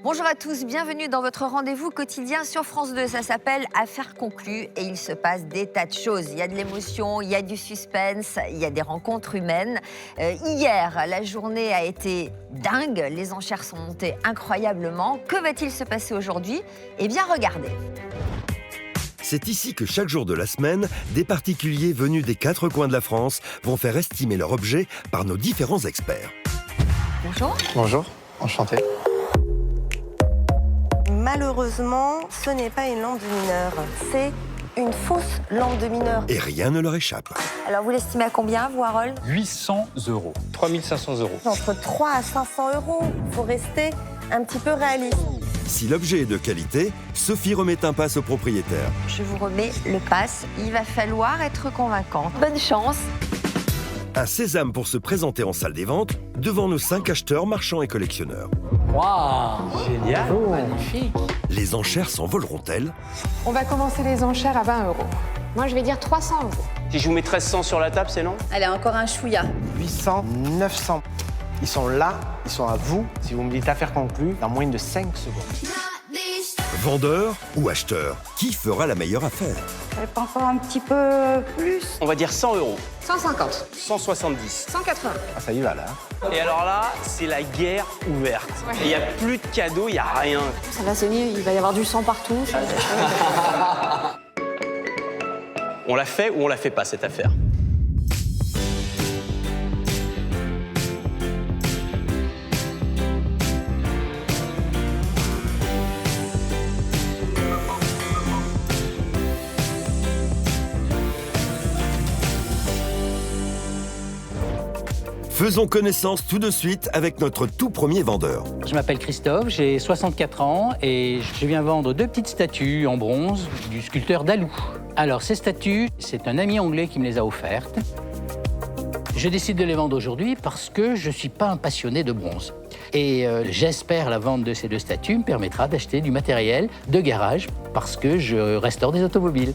Bonjour à tous, bienvenue dans votre rendez-vous quotidien sur France 2. Ça s'appelle Affaires conclues et il se passe des tas de choses. Il y a de l'émotion, il y a du suspense, il y a des rencontres humaines. Hier, la journée a été dingue, les enchères sont montées incroyablement. Que va-t-il se passer aujourd'hui? Eh bien, regardez. C'est ici que chaque jour de la semaine, des particuliers venus des 4 coins de la France vont faire estimer leur objet par nos différents experts. Bonjour. Bonjour, enchanté. Malheureusement, ce n'est pas une lampe de mineur, c'est une fausse lampe de mineur. Et rien ne leur échappe. Alors, vous l'estimez à combien, vous, Harold? 800 €. 3500 €. Entre 3 à 500 euros, il faut rester un petit peu réaliste. Si l'objet est de qualité, Sophie remet un pass au propriétaire. Je vous remets le pass. Il va falloir être convaincante. Bonne chance. Un sésame pour se présenter en salle des ventes devant nos 5 acheteurs, marchands et collectionneurs. Waouh, génial, magnifique. Les enchères s'envoleront-elles? On va commencer les enchères à 20 €. Moi, je vais dire 300 €. Si je vous mets 1300 sur la table, c'est non? Allez, encore un chouïa. 800, 900. Ils sont là, ils sont à vous. Si vous me dites affaire conclue, dans moins de 5 secondes. Vendeur ou acheteur, qui fera la meilleure affaire? Pas encore un petit peu plus. On va dire 100 €. 150, 170. 180. Ah, ça y va là. Et alors là, c'est la guerre ouverte. Il n'y a plus de cadeaux, il n'y a rien. Ça va saigner, il va y avoir du sang partout. On la fait ou on la fait pas, cette affaire? Faisons connaissance tout de suite avec notre tout premier vendeur. Je m'appelle Christophe, j'ai 64 ans et je viens vendre 2 petites statues en bronze du sculpteur Dalou. Alors ces statues, c'est un ami anglais qui me les a offertes. Je décide de les vendre aujourd'hui parce que je ne suis pas un passionné de bronze. Et j'espère la vente de ces 2 statues me permettra d'acheter du matériel de garage parce que je restaure des automobiles.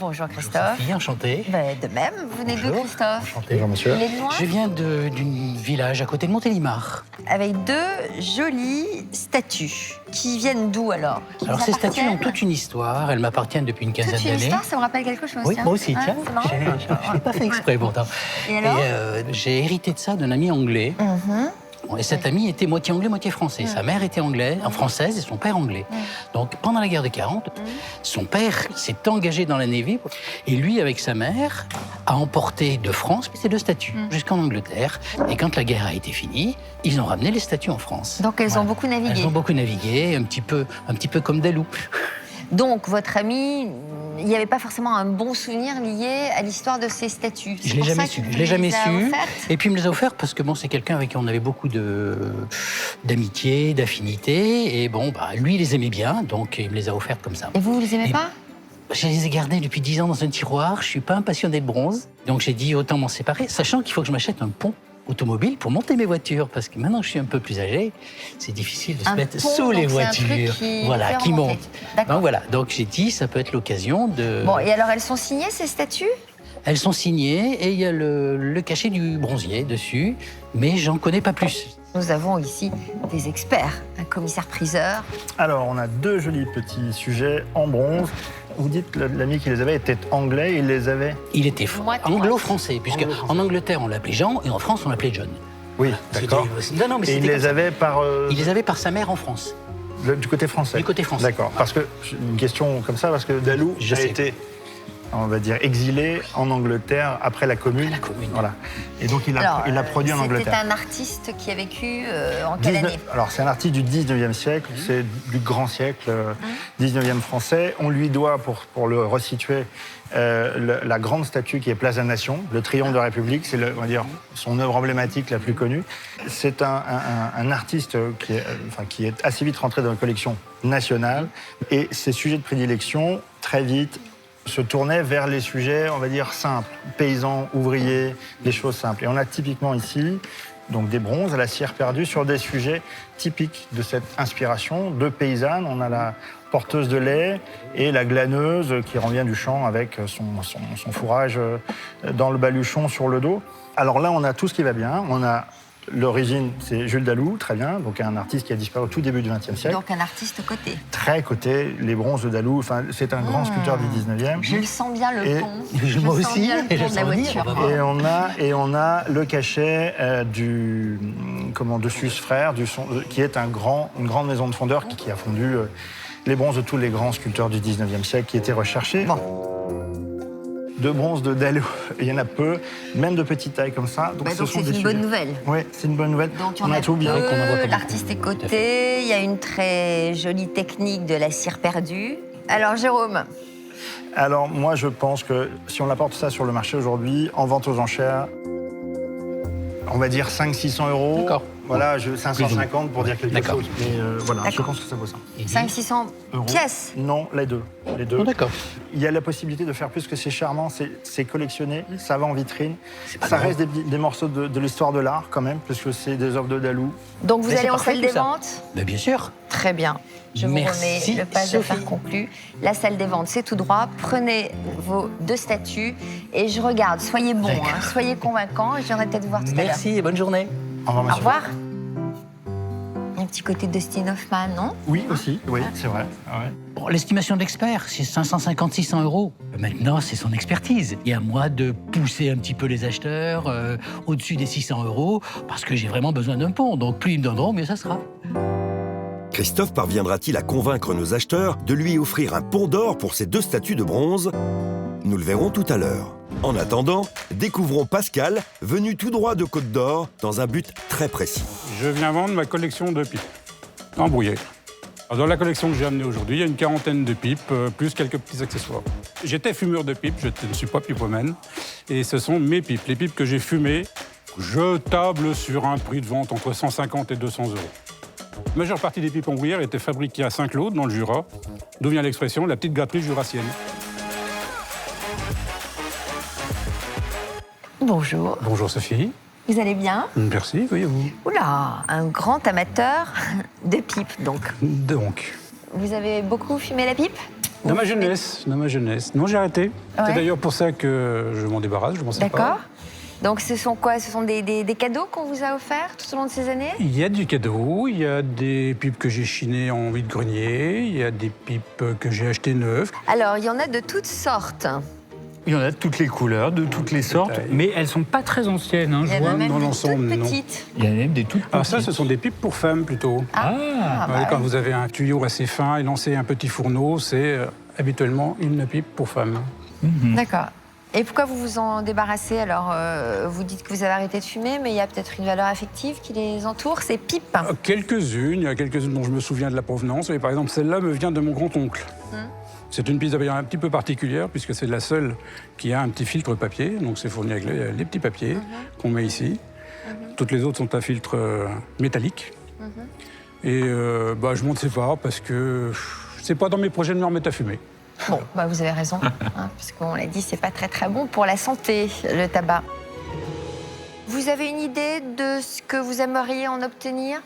Bonjour, Christophe. Sophie, enchanté. Ben, de même, vous venez d'où, Christophe? Enchanté. Bonjour monsieur. Il est de loin? Je viens d'un village à côté de Montélimar. Avec 2 jolies statues. Qui viennent d'où, alors? Qui Alors vous ces statues ont appartiennent? toute une histoire, elles m'appartiennent depuis une quinzaine Toute une d'années. histoire, ça me rappelle quelque chose, Oui, tiens. moi aussi, Hein, tiens. c'est marrant. Je l'ai pas fait exprès pourtant. Et alors? J'ai hérité de ça d'un ami anglais. Mhm. Et cet ami était moitié anglais, moitié français. Sa mère était anglaise, française et son père anglais. Donc pendant la guerre de 40, son père s'est engagé dans la Navy et lui, avec sa mère, a emporté de France ces 2 statues jusqu'en Angleterre. Et quand la guerre a été finie, ils ont ramené les statues en France. Donc, elles ont beaucoup navigué. Elles ont beaucoup navigué, un petit peu comme Dalou. Donc, votre ami, il n'y avait pas forcément un bon souvenir lié à l'histoire de ces statues. Je l'ai jamais su. Je l'ai jamais su. Et puis il me les a offertes parce que bon, c'est quelqu'un avec qui on avait beaucoup d'amitié, d'affinité. Et bon, bah, lui, il les aimait bien, donc il me les a offertes comme ça. Et vous les aimez Et pas? Je les ai gardées depuis 10 ans dans un tiroir. Je suis pas un passionné de bronze, donc j'ai dit autant m'en séparer, sachant qu'il faut que je m'achète un pont automobile pour monter mes voitures, parce que maintenant que je suis un peu plus âgé, c'est difficile de se Un mettre pont, sous les donc c'est un truc voitures, qui voilà, fait qui remonter. monte. D'accord. Donc voilà, donc j'ai dit ça peut être l'occasion de. Bon, et alors, elles sont signées, ces statues? Elles sont signées et il y a le cachet du bronzier dessus, mais j'en connais pas plus. Nous avons ici des experts, un commissaire-priseur. Alors, on a 2 jolis petits sujets en bronze. Vous dites que l'ami qui les avait était anglais, il les avait... Il était Moite, anglo-français, puisque en Angleterre on l'appelait Jean et en France on l'appelait John. Oui, d'accord. Non, mais Et il c'était les comme ça. avait par... Il les avait par sa mère en France. du côté français? Du côté français. D'accord. Parce que, une question comme ça, parce que Dalou Je a sais. été, on va dire, exilé en Angleterre après la Commune. La Commune. Voilà. Et donc, il a produit en C'était Angleterre. un artiste qui a vécu en quelle année? Alors, c'est un artiste du 19e siècle, c'est du grand siècle, 19e français. On lui doit, pour le resituer, la grande statue qui est Place de la Nation, le triomphe de la République, c'est on va dire son œuvre emblématique la plus connue. C'est un artiste qui est assez vite rentré dans la collection nationale et ses sujets de prédilection, très vite, se tournaient vers les sujets, on va dire, simples, paysans, ouvriers, des choses simples. Et on a typiquement ici donc des bronzes à la cire perdue sur des sujets typiques de cette inspiration de paysanne. On a la porteuse de lait et la glaneuse qui revient du champ avec son fourrage dans le baluchon sur le dos. Alors là, on a tout ce qui va bien. On a L'origine, c'est Jules Dalou, très bien, donc un artiste qui a disparu au tout début du XXe siècle. Donc un artiste coté. Très coté, les bronzes de Dalou, enfin, c'est un grand sculpteur du 19e. Je le sens bien le pont. Moi sens aussi, bien le et je pont de la sens venir. voiture. Et on a le cachet de Suisse Frères, qui est une grande maison de fondeurs qui a fondu les bronzes de tous les grands sculpteurs du 19e siècle qui étaient recherchés. Bon. De bronze de Dalou, il y en a peu, même de petite taille comme ça. Donc ce sont c'est des une bonne sujets. nouvelle. Oui, c'est une bonne nouvelle. Donc on a tout bien. L'artiste est coté, il y a une très jolie technique de la cire perdue. Alors Jérôme, Alors moi je pense que si on apporte ça sur le marché aujourd'hui, en vente aux enchères, on va dire 500-600 euros. D'accord. Voilà, 550 pour dire quelque D'accord. chose. Mais voilà, je D'accord. pense que ça vaut ça. 500-600 Euros. pièces. Non, les deux. Les deux. Oh, d'accord. Il y a la possibilité de faire plus que c'est charmant, c'est collectionné, ça va en vitrine. pas Ça grave. reste des morceaux de l'histoire de l'art quand même, puisque c'est des œuvres de Dalou. Donc vous Mais allez c'est en parfait, salle tout des ça. ventes. Mais bien sûr. Très bien. Je vous Merci, remets le pass Sophie. d'affaires conclu. La salle des ventes, c'est tout droit. Prenez vos 2 statues et je regarde. Soyez bons, D'accord. soyez convaincants. Et j'aimerais peut-être vous voir tout à l'heure. Merci et bonne journée. Au revoir, Au monsieur. revoir. Un petit côté de Dustin Hoffman, non? Oui, aussi, oui, c'est vrai. Ouais. Bon, l'estimation de l'expert, c'est 550-600 euros. Maintenant, c'est son expertise. Et à moi de pousser un petit peu les acheteurs au-dessus des 600 euros parce que j'ai vraiment besoin d'un pont. Donc plus ils me donneront, mieux ça sera. Christophe parviendra-t-il à convaincre nos acheteurs de lui offrir un pont d'or pour ces 2 statues de bronze? Nous le verrons tout à l'heure. En attendant, découvrons Pascal, venu tout droit de Côte d'Or, dans un but très précis. Je viens vendre ma collection de pipes en bruyère. Alors, dans la collection que j'ai amenée aujourd'hui, il y a une quarantaine de pipes, plus quelques petits accessoires. J'étais fumeur de pipes, je ne suis pas pipomane, et ce sont mes pipes. Les pipes que j'ai fumées, je table sur un prix de vente entre 150 et 200 euros. La majeure partie des pipes en bruyère étaient fabriquées à Saint-Claude, dans le Jura, d'où vient l'expression « la petite gâterie jurassienne ». Bonjour. Bonjour Sophie. Vous allez bien? Merci, oui, vous. Oula, un grand amateur de pipe, donc. Donc, Vous avez beaucoup fumé la pipe? dans ma jeunesse. Non, j'ai arrêté. Ouais. C'est d'ailleurs pour ça que je m'en débarrasse, je m'en sais pas. D'accord. Donc ce sont quoi? Ce sont des cadeaux qu'on vous a offerts tout au long de ces années? Il y a du cadeau, il y a des pipes que j'ai chinées en vide-grenier, il y a des pipes que j'ai achetées neuves. Alors, il y en a de toutes sortes. Il y en a de toutes les couleurs, de toutes les sortes, tailles. mais elles sont pas très anciennes. Hein, Il je y en vois. a même dans des l'ensemble, toutes non. petites. Il y en a même des toutes petites. Alors ça, ce sont des pipes pour femmes plutôt. Ah, bah Quand oui. vous avez un tuyau assez fin et lancez un petit fourneau, c'est habituellement une pipe pour femmes. D'accord. Et pourquoi vous vous en débarrassez? Alors, vous dites que vous avez arrêté de fumer, mais il y a peut-être une valeur affective qui les entoure, ces pipes. Quelques-unes, il y a quelques-unes dont je me souviens de la provenance. Mais par exemple, celle-là me vient de mon grand-oncle. C'est une pipe d'ailleurs un petit peu particulière, puisque c'est la seule qui a un petit filtre papier. Donc c'est fourni avec les petits papiers qu'on met ici. Toutes les autres sont à filtre métallique. Et je m'en sépare parce que c'est pas dans mes projets de me remettre à fumer. Bon, bah vous avez raison, parce qu'on l'a dit, c'est pas très très bon pour la santé, le tabac. Vous avez une idée de ce que vous aimeriez en obtenir?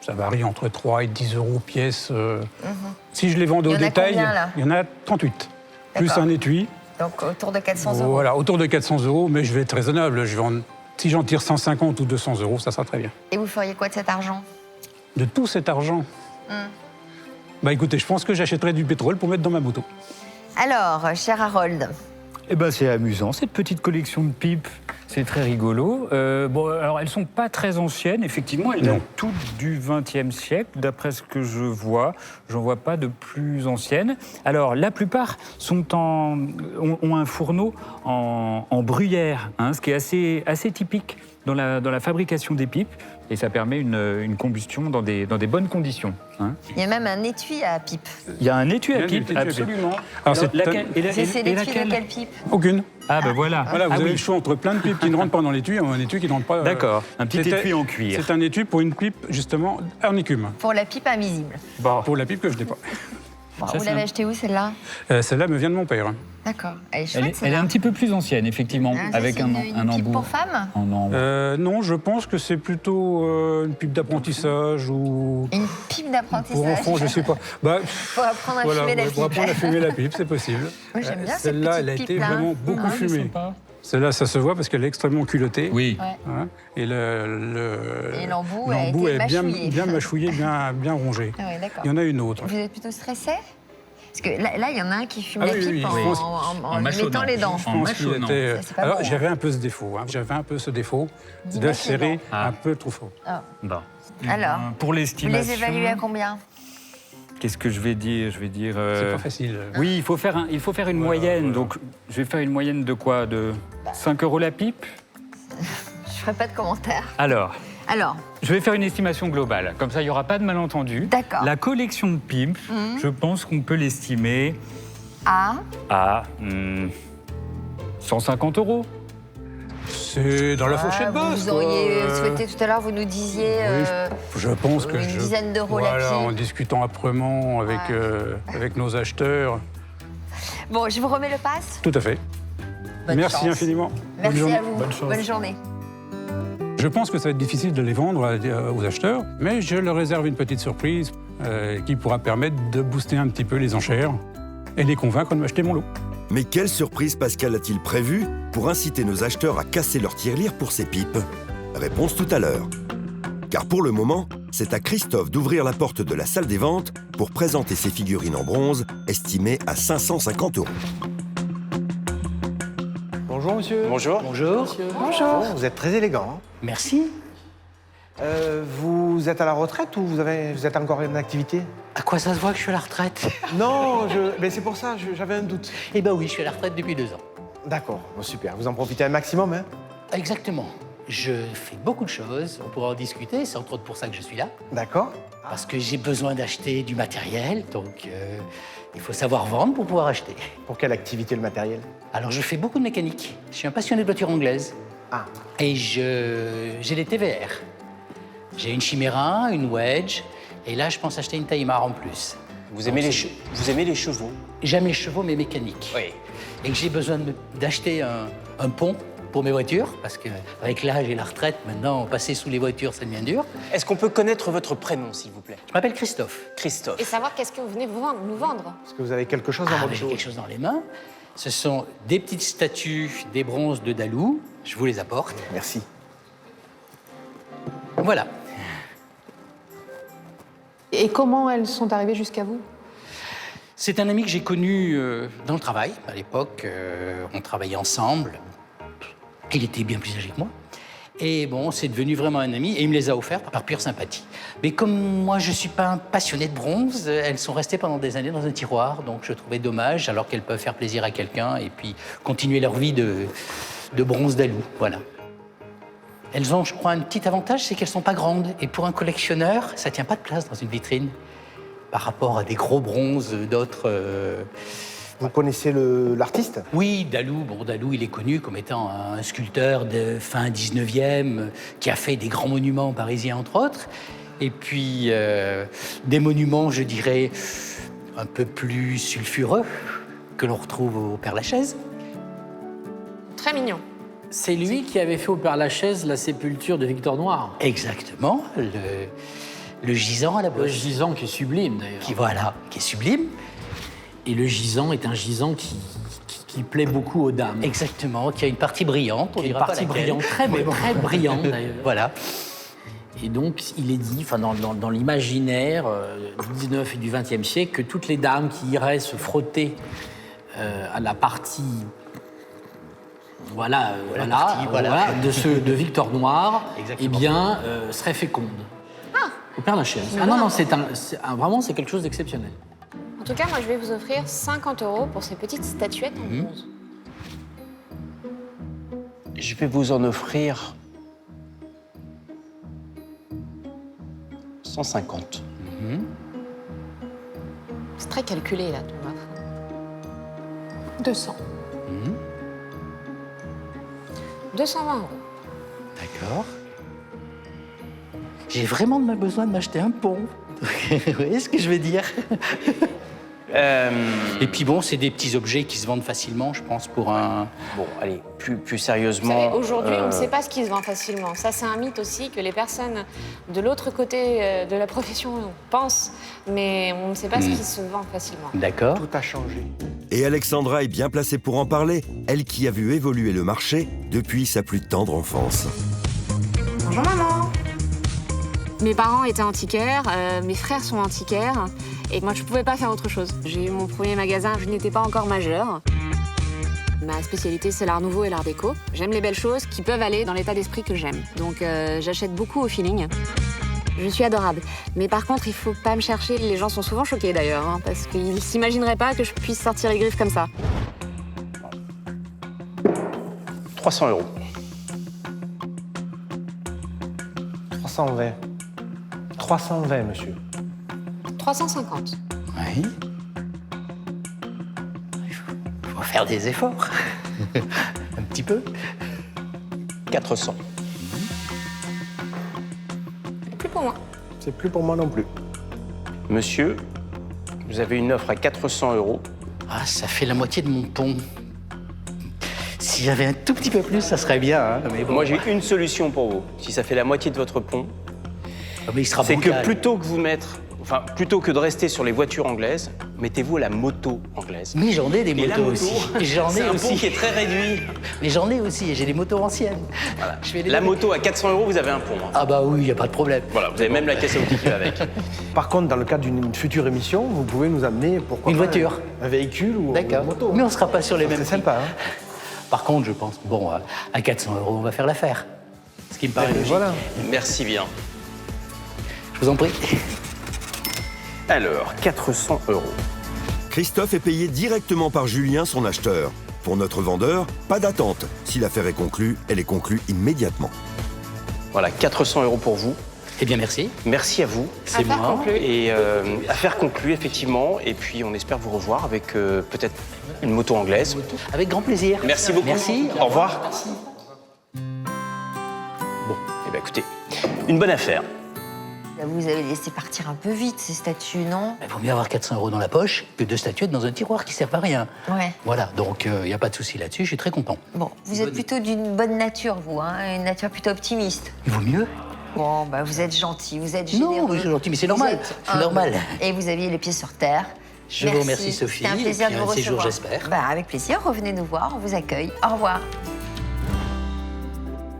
Ça varie entre 3 et 10 euros pièce. Si je les vendais Il y au en a détail, combien, là il y en a 38. Plus D'accord. un étui. Donc autour de 400 euros. Voilà, autour de 400 euros, mais je vais être raisonnable. Si j'en tire 150 ou 200 euros, ça sera très bien. Et vous feriez quoi de cet argent? De tout cet argent, bah écoutez, je pense que j'achèterai du pétrole pour mettre dans ma moto. Alors, cher Harold, Eh ben, c'est amusant, cette petite collection de pipes. C'est très rigolo. Alors, elles sont pas très anciennes, effectivement. Elles Non. datent toutes du XXe siècle, d'après ce que je vois. J'en vois pas de plus anciennes. Alors, la plupart ont un fourneau en bruyère, hein, ce qui est assez typique dans la fabrication des pipes. Et ça permet une combustion dans des bonnes conditions. Hein. il y a même un étui à pipe. Il y a un étui Il y a à un pipe, étui à pipe. absolument. Alors, c'est laquelle- et la- C'est et l'étui de laquelle quelle pipe? Aucune. Ah, ben voilà. Voilà, vous Ah avez oui. le choix entre plein de pipes qui ne rentrent pas dans l'étui et un étui qui ne rentre pas. D'accord, un petit C'était- étui en cuir. C'est un étui pour une pipe, justement, en écume. Pour la pipe invisible. Bon. Pour la pipe que je n'ai pas. Bon, Ça, vous c'est l'avez un- achetée où, celle-là? Celle-là me vient de mon père. D'accord. Elle est Elle chouette, est celle-là. un petit peu plus ancienne, effectivement, Ah, ça, avec c'est un une pipe embout. pour femmes? En embout. Non, je pense que c'est plutôt une pipe d'apprentissage ou Une pipe d'apprentissage. pour enfants, je ne sais pas. Bah, Pour apprendre à fumer la pour pipe. apprendre à fumer la pipe, c'est possible. Moi, j'aime bien cette Celle-là, petite elle a été pipe-là. vraiment beaucoup Ah, elle est fumée. sympa. Celle-là, ça se voit parce qu'elle est extrêmement culottée. Oui. Ouais. Hein, et Et l'embout a l'embout été est bien mâchouillé. mâchouillé, bien rongé. Ah oui, d'accord. Il y en a une autre. Vous êtes plutôt stressé? Parce que là, il y en a un qui fume Ah la oui, pipe oui, en mâchonnant. mettant les dents. Je pense qu'il mâchonnant. était- Ça, c'est pas Alors, bon, hein. j'avais un peu ce défaut. J'avais un peu ce défaut D'y de mettre les serrer dents. Ah. un peu trop fort. Bon. Alors, Pour vous l'estimation... les évaluez à combien? Qu'est-ce que je vais dire? Je vais dire... C'est pas facile. Oui, il faut faire une moyenne. voilà. Donc, je vais faire une moyenne de quoi? De 5 € la pipe? Je ferai pas de commentaires. Alors, Alors, je vais faire une estimation globale. Comme ça, il n'y aura pas de malentendu. D'accord. La collection de pipes, je pense qu'on peut l'estimer à à 150 €. C'est dans la fourchette basse. vous quoi. auriez souhaité tout à l'heure, vous nous disiez Je pense que une dizaine d'euros la voilà, pipe. en discutant âprement avec nos acheteurs. Bon, je vous remets le pass. Tout à fait. Bonne Merci chance. infiniment. Merci Bonne à journée. vous. Bonne journée. Je pense que ça va être difficile de les vendre aux acheteurs, mais je leur réserve une petite surprise qui pourra permettre de booster un petit peu les enchères et les convaincre de m'acheter mon lot. Mais quelle surprise Pascal a-t-il prévu pour inciter nos acheteurs à casser leur tirelire pour ces pipes? Réponse tout à l'heure. Car pour le moment, c'est à Christophe d'ouvrir la porte de la salle des ventes pour présenter ses figurines en bronze, estimées à 550 €. Bonjour, monsieur. Bonjour. Bonjour. Bonjour. Vous êtes très élégant. Merci. Vous êtes à la retraite ou vous êtes encore en activité? À quoi ça se voit que je suis à la retraite? Non, mais c'est pour ça, j'avais un doute. Eh ben oui, je suis à la retraite depuis 2 ans. D'accord, bon, super. Vous en profitez un maximum, hein? Exactement. Je fais beaucoup de choses, on pourra en discuter, c'est entre autres pour ça que je suis là. D'accord. Parce que j'ai besoin d'acheter du matériel, donc il faut savoir vendre pour pouvoir acheter. Pour quelle activité le matériel? Alors je fais beaucoup de mécanique. Je suis un passionné de voitures anglaises. Ah, Et j'ai des TVR. J'ai une Chimera, une Wedge, et là je pense acheter une Taimar en plus. Vous aimez les chevaux? J'aime les chevaux, mais mécaniques. Oui. Et que j'ai besoin d'acheter un pont pour mes voitures, parce qu'avec l'âge et la retraite, maintenant, passer sous les voitures, ça devient dur. Est-ce qu'on peut connaître votre prénom, s'il vous plaît? Je m'appelle Christophe. Christophe. Et savoir qu'est-ce que vous venez nous vendre. est-ce que vous avez quelque chose dans votre J'ai dos? quelque chose dans les mains. Ce sont des petites statues, des bronzes de Dalou. Je vous les apporte. Merci. Voilà. Et comment elles sont arrivées jusqu'à vous? C'est un ami que j'ai connu dans le travail. À l'époque, on travaillait ensemble. Il était bien plus âgé que moi. Et bon, c'est devenu vraiment un ami et il me les a offertes par pure sympathie. Mais comme moi, je ne suis pas un passionné de bronze, elles sont restées pendant des années dans un tiroir. Donc je trouvais dommage, alors qu'elles peuvent faire plaisir à quelqu'un et puis continuer leur vie de bronze Dalou. Voilà. Elles ont, je crois, un petit avantage, c'est qu'elles ne sont pas grandes. Et pour un collectionneur, ça ne tient pas de place dans une vitrine par rapport à des gros bronzes d'autres... Vous connaissez l'artiste? Oui, Dalou. Bon, Dalou, il est connu comme étant un sculpteur de fin 19e qui a fait des grands monuments parisiens, entre autres. Et puis, des monuments, je dirais, un peu plus sulfureux que l'on retrouve au Père-Lachaise. Très mignon. C'est lui qui avait fait au Père-Lachaise la sépulture de Victor Noir. Exactement, le gisant à la Le bosse. gisant qui est sublime, d'ailleurs. Qui est sublime. Et le gisant est un gisant qui plaît beaucoup aux dames. Exactement, qui a une partie brillante, on Qui a une dira pas partie laquelle. brillante, très, Mais bon. très brillante, d'ailleurs. Voilà. Et donc, il est dit, enfin, dans l'imaginaire du 19 et du 20e siècle, que toutes les dames qui iraient se frotter à la partie, de Victor Noir, Exactement. eh bien, seraient fécondes. Au Père-Lachaise. Ah non, non, vraiment, c'est quelque chose d'exceptionnel. En tout cas, moi, je vais vous offrir 50 € pour ces petites statuettes en bronze. Je vais vous en offrir 150. C'est très calculé, là, ton offre. 200. 220 €. D'accord. J'ai vraiment besoin de m'acheter un pont. Vous voyez ce que je veux dire? Et puis bon, c'est des petits objets qui se vendent facilement, je pense, pour un... Bon, allez, plus Vous sérieusement. savez, aujourd'hui, on ne sait pas ce qui se vend facilement. Ça, c'est un mythe aussi que les personnes de l'autre côté de la profession pensent, mais on ne sait pas ce qui se vend facilement. D'accord. Tout a changé. Et Alexandra est bien placée pour en parler, elle qui a vu évoluer le marché depuis sa plus tendre enfance. Bonjour maman. Mes parents étaient antiquaires, mes frères sont antiquaires, et moi je pouvais pas faire autre chose. J'ai eu mon premier magasin, je n'étais pas encore majeure. Ma spécialité c'est l'art nouveau et l'art déco. J'aime les belles choses qui peuvent aller dans l'état d'esprit que j'aime. Donc j'achète beaucoup au feeling. Je suis adorable. Mais par contre, il faut pas me chercher. Les gens sont souvent choqués d'ailleurs, hein, parce qu'ils s'imagineraient pas que je puisse sortir les griffes comme ça. 300 €. 320. 320, monsieur. 350. Oui. Il faut faire des efforts. Un petit peu. 400. Plus pour moi. C'est plus pour moi non plus. Monsieur, vous avez une offre à 400 €. Ah, ça fait la moitié de mon pont. Si j'avais un tout petit peu plus, ça serait bien. Hein, mais bon. Moi, j'ai une solution pour vous. Si ça fait la moitié de votre pont, Ah, mais il sera c'est que bancal. plutôt que de rester sur les voitures anglaises, mettez-vous à la moto anglaise. Mais j'en ai des Et la motos moto, aussi. J'en c'est ai un aussi. pont qui est très réduit. Mais j'en ai aussi, et j'ai des motos anciennes. Voilà. Je vais les La donner. moto à 400 €, vous avez un pont. Hein. Ah bah oui, il n'y a pas de problème. Voilà, vous avez même la caisse à outils qui va avec. Par contre, dans le cadre d'une future émission, vous pouvez nous amener pourquoi Une pas, voiture. un véhicule ou D'accord. une moto. Mais on ne sera pas sur les Ça, mêmes c'est sympa. Hein. Par contre, je pense que bon, à 400 €, on va faire l'affaire. Ce qui me paraît logique. Voilà. Merci bien. Je vous en prie. Alors, 400 €. Christophe est payé directement par Julien, son acheteur. Pour notre vendeur, pas d'attente. Si l'affaire est conclue, elle est conclue immédiatement. Voilà, 400 € pour vous. Eh bien, merci. Merci à vous. C'est moi. Et affaire conclue, effectivement. Et puis, on espère vous revoir avec peut-être une moto anglaise. Avec grand plaisir. Merci beaucoup. Merci. Au revoir. Merci. Bon, eh bien, écoutez, une bonne affaire. Vous avez laissé partir un peu vite ces statues, non? Il vaut mieux avoir 400 € dans la poche que 2 statuettes dans un tiroir qui ne servent à rien. Ouais. Voilà, donc il n'y a pas de souci là-dessus, je suis très content. Bon, vous êtes plutôt d'une bonne nature, vous, hein? Une nature plutôt optimiste. Il vaut mieux. Bon, bah vous êtes gentil, vous êtes généreux. Non, je suis gentil, mais c'est Vous normal. êtes C'est humble. normal. Et vous aviez les pieds sur terre. Je vous remercie, Sophie. C'était un plaisir et puis de vous un séjour, recevoir. j'espère. Bah, avec plaisir, revenez nous voir, on vous accueille. Au revoir.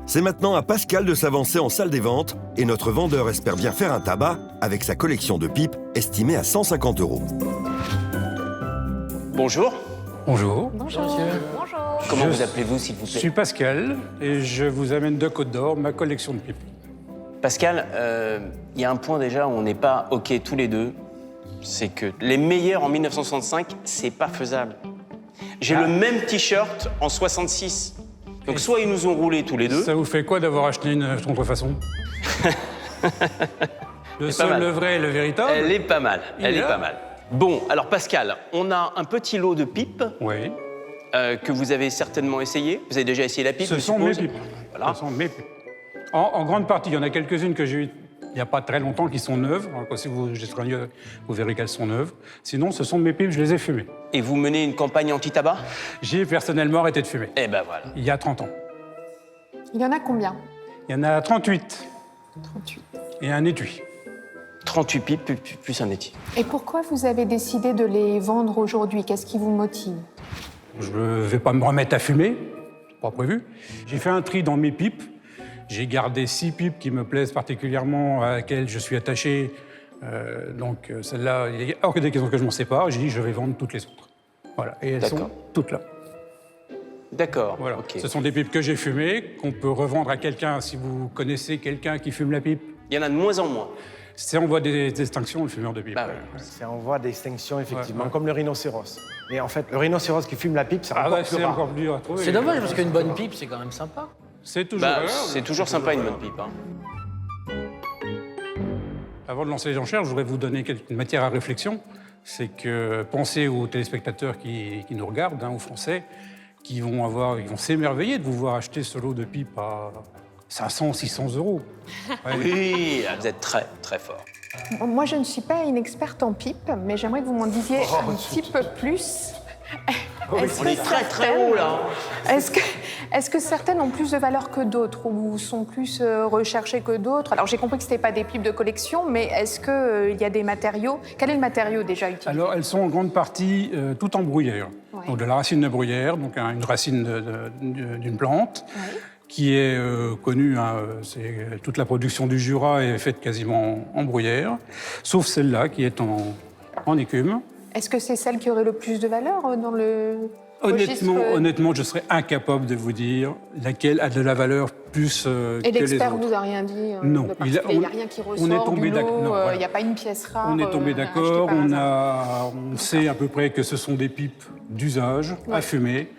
C'est maintenant à Pascal de s'avancer en salle des ventes et notre vendeur espère bien faire un tabac avec sa collection de pipes estimée à 150 €. Bonjour. Bonjour. Bonjour. Bonjour. Comment Je vous appelez-vous, s'il vous Je plaît? suis Pascal et je vous amène de Côte d'Or ma collection de pipes. Pascal, il y a un point déjà où on n'est pas OK tous les deux. C'est que les meilleurs en 1965, c'est pas faisable. J'ai le même t-shirt en 66. Donc soit ils nous ont roulés tous les deux. Ça vous fait quoi d'avoir acheté une contrefaçon? Le C'est pas seul, mal. le vrai et le véritable? Elle est pas mal. Il Elle est est là. pas mal. Bon, alors Pascal, on a un petit lot de pipes Oui. que vous avez certainement essayé. Vous avez déjà essayé la pipe, Ce je sont mes suppose. pipes. Voilà. Ce sont mes pipes. En grande partie, il y en a quelques-unes que j'ai eues il n'y a pas très longtemps qui sont neuves. Alors, si vous jetterez un œil, vous verrez qu'elles sont neuves. Sinon, ce sont mes pipes, je les ai fumées. Et vous menez une campagne anti-tabac? J'ai personnellement arrêté de fumer. Eh ben voilà. Il y a 30 ans. Il y en a combien? Il y en a 38. 38. Et un étui. 38 pipes plus un éti. Et pourquoi vous avez décidé de les vendre aujourd'hui? Qu'est-ce qui vous motive? Je ne vais pas me remettre à fumer, c'est pas prévu. J'ai fait un tri dans mes pipes. J'ai gardé 6 pipes qui me plaisent particulièrement, à laquelle je suis attaché. Donc celle-là, il est hors des questions que je m'en sépare. J'ai dit je vais vendre toutes les autres. Voilà, et elles sont D'accord. toutes là. D'accord. Voilà. Ok. Ce sont des pipes que j'ai fumées, qu'on peut revendre à quelqu'un si vous connaissez quelqu'un qui fume la pipe. Il y en a de moins en moins. C'est en voie d'extinction, le fumeur de pipe. Bah ouais. C'est en voie d'extinction, effectivement, Ouais. comme le rhinocéros. Mais en fait, le rhinocéros qui fume la pipe, c'est Ah encore ouais, plus c'est rare. encore plus dur à trouver. C'est dommage parce qu'une bonne pipe, c'est quand même sympa. C'est toujours Bah, agréable. c'est toujours sympa une bonne pipe. Hein. Avant de lancer les enchères, je voudrais vous donner une matière à réflexion. C'est que pensez aux téléspectateurs qui nous regardent, hein, aux Français, ils vont s'émerveiller de vous voir acheter ce lot de pipes à 500, 600 euros. Ouais. Oui, vous êtes très, très fort. Moi, je ne suis pas une experte en pipe, mais j'aimerais que vous m'en disiez un petit peu plus. On est très très haut là. Est-ce que certaines ont plus de valeur que d'autres ou sont plus recherchées que d'autres? Alors j'ai compris que ce n'était pas des pipes de collection, mais est-ce qu'il y a des matériaux? Quel est le matériau déjà utilisé? Alors, elles sont en grande partie toutes en bruyère. Ouais. Donc, de la racine de bruyère, donc une racine d'une plante, qui est connue. Toute la production du Jura est faite quasiment en bruyère, sauf celle-là qui est en écume. Est-ce que c'est celle qui aurait le plus de valeur dans le registre? Honnêtement, je serais incapable de vous dire laquelle a de la valeur plus que les autres. Et l'expert vous a rien dit Non, de particulier? Il n'y a rien qui ressort on est tombé du lot, d'accord. il n'y a pas une pièce rare. On est tombé d'accord, on sait à peu près que ce sont des pipes d'usage, à fumer,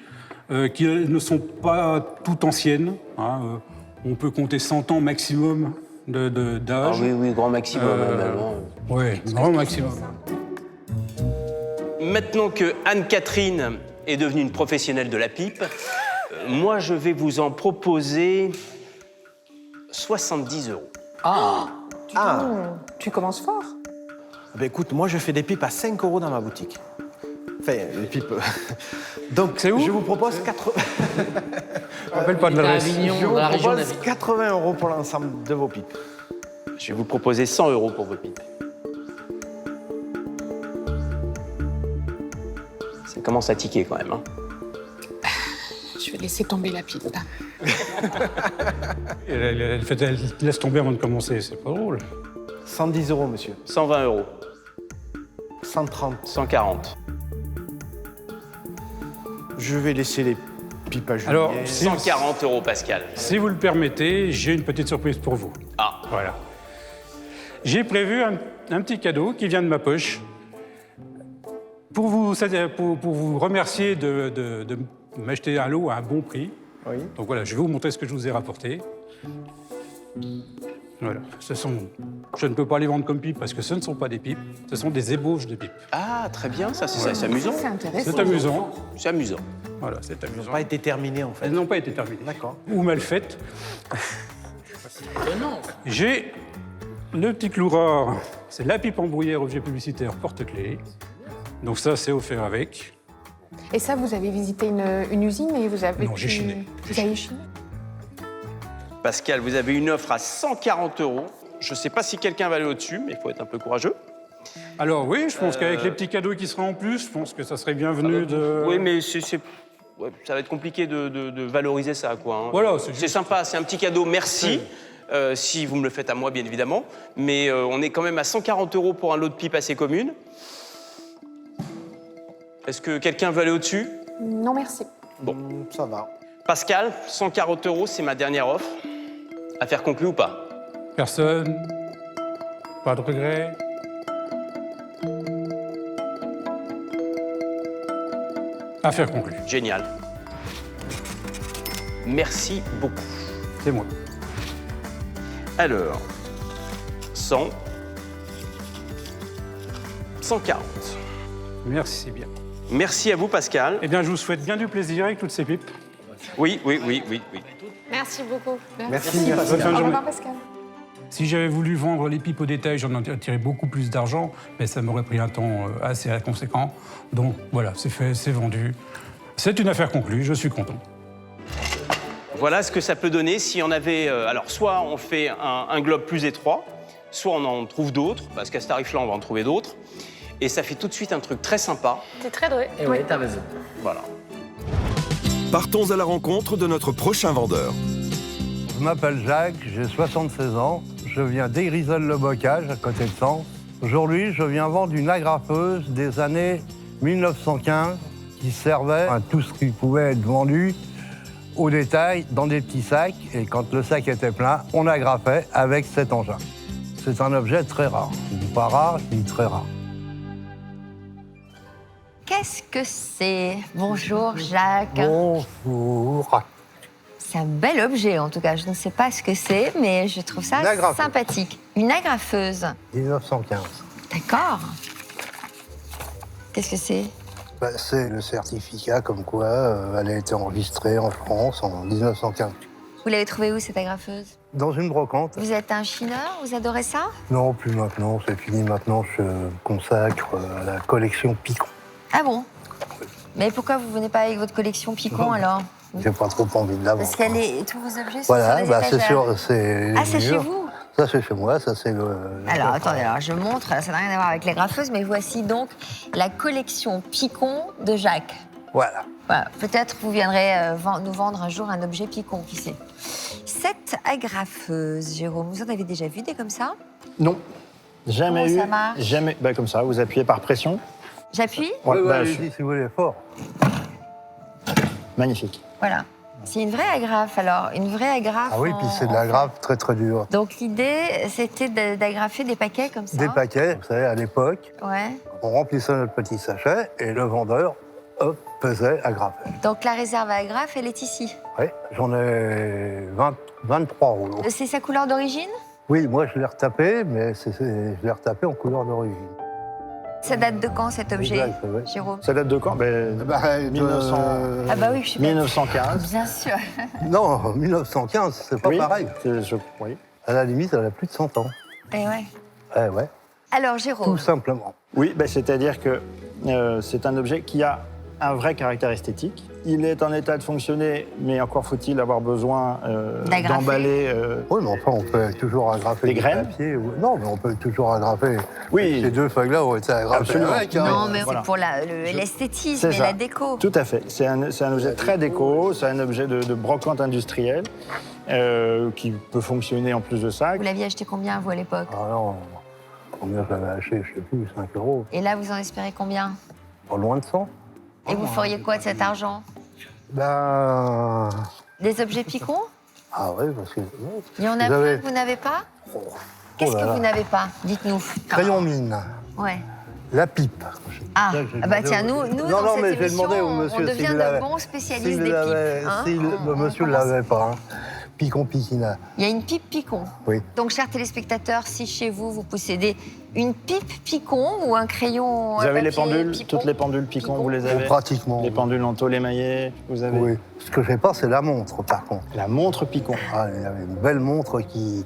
qui ne sont pas toutes anciennes. Hein, on peut compter 100 ans maximum d'âge. Ah oui, grand maximum. Oui, grand maximum. Maintenant que Anne-Catherine est devenue une professionnelle de la pipe, moi je vais vous en proposer 70 €. Tu commences fort. Ben écoute, moi je fais des pipes à 5 € dans ma boutique. Enfin, les pipes. Donc, c'est où? Je vous propose 80. Je rappelle pas de l'adresse. Je vous propose 80 € pour l'ensemble de vos pipes. Je vais vous proposer 100 € pour vos pipes. Ça commence à tiquer quand même. Hein. Je vais laisser tomber la pipe. Elle laisse tomber avant de commencer, c'est pas drôle. 110 €, monsieur. 120 €. 130. 140. Je vais laisser les pipes à Julien. Alors, 140 €, Pascal. Si vous le permettez, j'ai une petite surprise pour vous. Ah. Voilà. J'ai prévu un petit cadeau qui vient de ma poche pour vous remercier de m'acheter un lot à un bon prix. Oui. Donc voilà, je vais vous montrer ce que je vous ai rapporté. Voilà. Je ne peux pas les vendre comme pipes parce que ce ne sont pas des pipes, ce sont des ébauches de pipes. Ah, très bien, ça c'est amusant. C'est intéressant. C'est amusant. C'est amusant. Voilà, c'est Elles amusant. n'ont pas été terminées, en fait. Elles n'ont pas été terminées. D'accord. Ou mal faites. J'ai le petit clou rare, c'est la pipe en bruyère objet publicitaire porte-clés. Donc ça, c'est offert avec. Et ça, vous avez visité une usine et vous avez... Non, j'ai chiné. Vous avez chiné? Pascal, vous avez une offre à 140 €. Je ne sais pas si quelqu'un va aller au-dessus, mais il faut être un peu courageux. Alors oui, je pense qu'avec les petits cadeaux qui seront en plus, je pense que ça serait bienvenu de... Oui, mais ouais, ça va être compliqué de valoriser ça, quoi. Hein. Voilà, c'est sympa, c'est un petit cadeau, merci. Si vous me le faites à moi, bien évidemment. Mais on est quand même à 140 € pour un lot de pipes assez commune. Est-ce que quelqu'un veut aller au-dessus? Non, merci. Bon. Ça va. Pascal, 140 €, c'est ma dernière offre. Affaire conclue ou pas? Personne. Pas de regret. Affaire conclue. Génial. Merci beaucoup. C'est moi. Alors, 100, 140. Merci bien. Merci à vous, Pascal. Eh bien, je vous souhaite bien du plaisir avec toutes ces pipes. Oui. Merci beaucoup. Merci. Bonne fin de Au journée. revoir, Pascal. Si j'avais voulu vendre les pipes au détail, j'en aurais tiré beaucoup plus d'argent, mais ça m'aurait pris un temps assez conséquent. Donc voilà, c'est fait, c'est vendu. C'est une affaire conclue, je suis content. Voilà ce que ça peut donner si on avait... alors, soit on fait un globe plus étroit, soit on en trouve d'autres, parce qu'à ce tarif-là, on va en trouver d'autres. Et ça fait tout de suite un truc très sympa. T'es très doué. Et oui, t'as raison. Voilà. Partons à la rencontre de notre prochain vendeur. Je m'appelle Jacques, j'ai 76 ans. Je viens d'Érisol-le-Bocage, à côté de Sens. Aujourd'hui, je viens vendre une agrafeuse des années 1915 qui servait à tout ce qui pouvait être vendu au détail dans des petits sacs. Et quand le sac était plein, on agrafait avec cet engin. C'est un objet très rare. Je dis pas rare, je dis très rare. Qu'est-ce que c'est? Bonjour Jacques. Bonjour. C'est un bel objet en tout cas. Je ne sais pas ce que c'est, mais je trouve ça sympathique. Une agrafeuse. 1915. D'accord. Qu'est-ce que c'est? C'est le certificat comme quoi elle a été enregistrée en France en 1915. Vous l'avez trouvée où cette agrafeuse? dans une brocante. Vous êtes un chineur, vous adorez ça? Non, plus maintenant, c'est fini. Maintenant, je me consacre à la collection Picon. Ah bon? Mais pourquoi vous venez pas avec votre collection Picon alors? J'ai pas trop envie de l'avoir. Parce qu'elle est, tous vos objets sont Voilà, sur les bah, c'est étagères. sûr, c'est. Ah, c'est chez vous? Ça, c'est chez moi, ça, c'est le. Alors, attendez, alors je montre, ça n'a rien à voir avec les graffeuses, mais voici donc la collection Picon de Jacques. Voilà. Voilà, peut-être vous viendrez nous vendre un jour un objet Picon, qui sait. Cette agrafeuse, Jérôme, vous en avez déjà vu des comme ça? Non, jamais Comment eu. ça marche? Jamais. Bah, comme ça, vous appuyez par pression. J'appuie? Ouais, Oui, bah, allez-y, si vous voulez, fort. Magnifique. Voilà. C'est une vraie agrafe, alors, une vraie agrafe. Ah oui, puis c'est de la grappe très très dure. Donc l'idée, c'était d'agrafer des paquets comme ça? Des paquets, vous savez, à l'époque, Ouais. on remplissait notre petit sachet et le vendeur, hop, faisait agrafer. Donc la réserve à agrafe, elle est ici. Oui, j'en ai 23 rouleaux. C'est sa couleur d'origine? Oui, moi je l'ai retapé, mais je l'ai retapé en couleur d'origine. Ça date de quand cet objet, Exact, ouais. Jérôme? Ça date de quand? Ben, 1900... Ah bah oui, je suis bête. 1915. Bien sûr. Non, 1915, c'est pas Oui, pareil. oui. À la limite, elle a plus de 100 ans. Eh ouais. Eh ouais, Alors tout Jérôme, simplement. Oui, ben, c'est-à-dire que c'est un objet qui a un vrai caractère esthétique. Il est en état de fonctionner, mais encore faut-il avoir besoin D'agrafer. d'emballer. Oui, mais enfin, on peut toujours agrafer Des du graines papier. Non, mais on peut toujours agrafer. Oui. Ces deux feuilles-là ont été agrafées Absolument. avec. Hein. non mais Voilà. c'est pour l'esthétisme C'est et ça. la déco. Tout à fait. C'est un objet très déco, c'est un objet de brocante industrielle qui peut fonctionner en plus de ça. Vous l'aviez acheté combien, vous, à l'époque? Ah non, combien je l'avais acheté, je sais plus, 5 €. Et là, vous en espérez combien? Pas loin de 100. Et vous feriez quoi de cet argent? Ben. Des objets Picon? Ah oui, parce que. Il y en a Vous avez- plein que vous n'avez pas? Qu'est-ce là que là. vous n'avez pas? Dites-nous. Crayon mine, Ouais. la pipe. Ah, Ça, j'ai ah bah demandé tiens, au- nous non, dans non, cette mais j'ai émission, demandé au on monsieur devient s'il de l'avait. bons spécialistes S'il des l'avait- pipes. Hein. si le On monsieur ne commence- l'avait pas. Hein. Picon Piquina. Il y a une pipe Picon. Oui. Donc, chers téléspectateurs, si chez vous, vous possédez une pipe Picon ou un crayon Vous avez les papier pendules, Picon, toutes les pendules Picon, vous les avez? Pratiquement. Les pendules en tôle émaillée, vous avez? Oui. Ce que je n'ai pas, c'est la montre, par contre. La montre Picon. Ah, il y avait une belle montre qui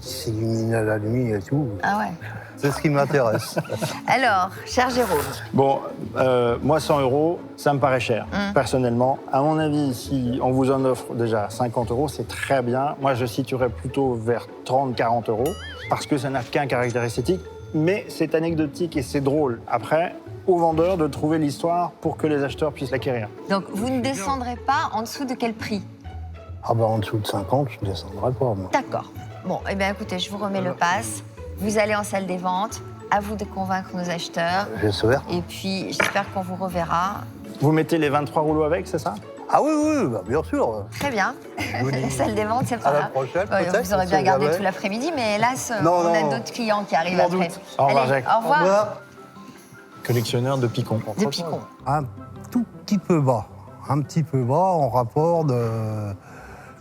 s'illuminait à la nuit et tout. Ah ouais. C'est ce qui m'intéresse. Alors, cher Jérôme, Bon, moi 100 €, ça me paraît cher, personnellement. À mon avis, si on vous en offre déjà 50 €, c'est très bien. Moi, je situerais plutôt vers 30-40 €, parce que ça n'a qu'un caractère esthétique, mais c'est anecdotique et c'est drôle. Après, au vendeur de trouver l'histoire pour que les acheteurs puissent l'acquérir. donc vous ne descendrez pas en dessous de quel prix? Ah bah en dessous de 50, je ne descendrai pas, moi. D'accord. Bon, eh bien écoutez, je vous remets le pass. Vous allez en salle des ventes. À vous de convaincre nos acheteurs. J'espère. Et puis, j'espère qu'on vous reverra. Vous mettez les 23 rouleaux avec, c'est ça? Ah oui, oui, bah bien sûr. Très bien. vous dis La salle des ventes, c'est pas à la grave. prochaine, Ouais, peut-être, vous aurez on bien sait gardé jamais. tout l'après-midi, mais hélas, Non, on a non. d'autres clients qui arrivent M'en après. doute. Au revoir, Allez, Jacques. Au revoir. Collectionneur de Picon. De Picon. Un tout petit peu bas. Un petit peu bas en rapport de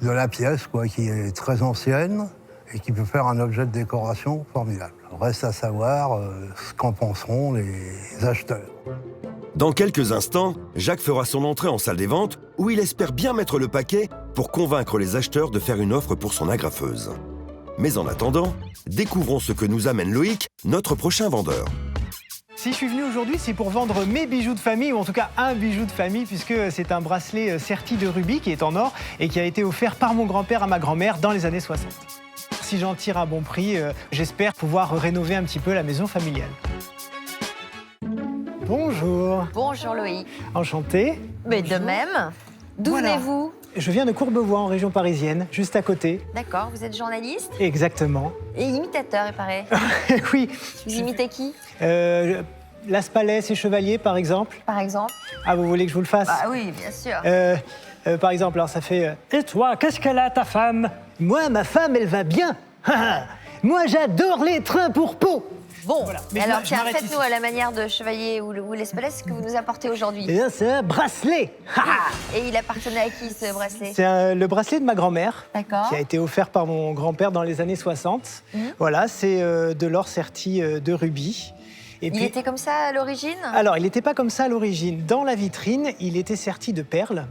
la pièce, quoi, qui est très ancienne et qui peut faire un objet de décoration formidable. Reste à savoir ce qu'en penseront les acheteurs. Dans quelques instants, Jacques fera son entrée en salle des ventes où il espère bien mettre le paquet pour convaincre les acheteurs de faire une offre pour son agrafeuse. Mais en attendant, découvrons ce que nous amène Loïc, notre prochain vendeur. Si je suis venu aujourd'hui, c'est pour vendre mes bijoux de famille, ou en tout cas un bijou de famille, puisque c'est un bracelet serti de rubis qui est en or et qui a été offert par mon grand-père à ma grand-mère dans les années 60. Si j'en tire un bon prix, j'espère pouvoir rénover un petit peu la maison familiale. Bonjour. Bonjour Loïc. Enchanté. Mais de même. D'où Voilà. venez-vous? Je viens de Courbevoie, en région parisienne, juste à côté. D'accord, vous êtes journaliste Exactement. et imitateur, il paraît. Oui. Vous imitez qui? Las Palais et Chevalier, par exemple. Par exemple? Ah, vous voulez que je vous le fasse? Ah oui, bien sûr. Par exemple, alors ça fait Et toi, qu'est-ce qu'elle a, ta femme? Moi, ma femme, elle va bien. Moi, j'adore les trains pour peau. Bon, Voilà. mais Mais alors je tiens, m'arrête faites-nous à la manière de Chevalier ou l'Espelès ce que vous nous apportez aujourd'hui. Eh bien, c'est un bracelet. Et il appartenait à qui ce bracelet? C'est le bracelet de ma grand-mère. D'accord. Qui a été offert par mon grand-père dans les années 60. Voilà, c'est de l'or serti de rubis. Et Il était comme ça à l'origine? Alors, il n'était pas comme ça à l'origine. Dans la vitrine, il était serti de perles,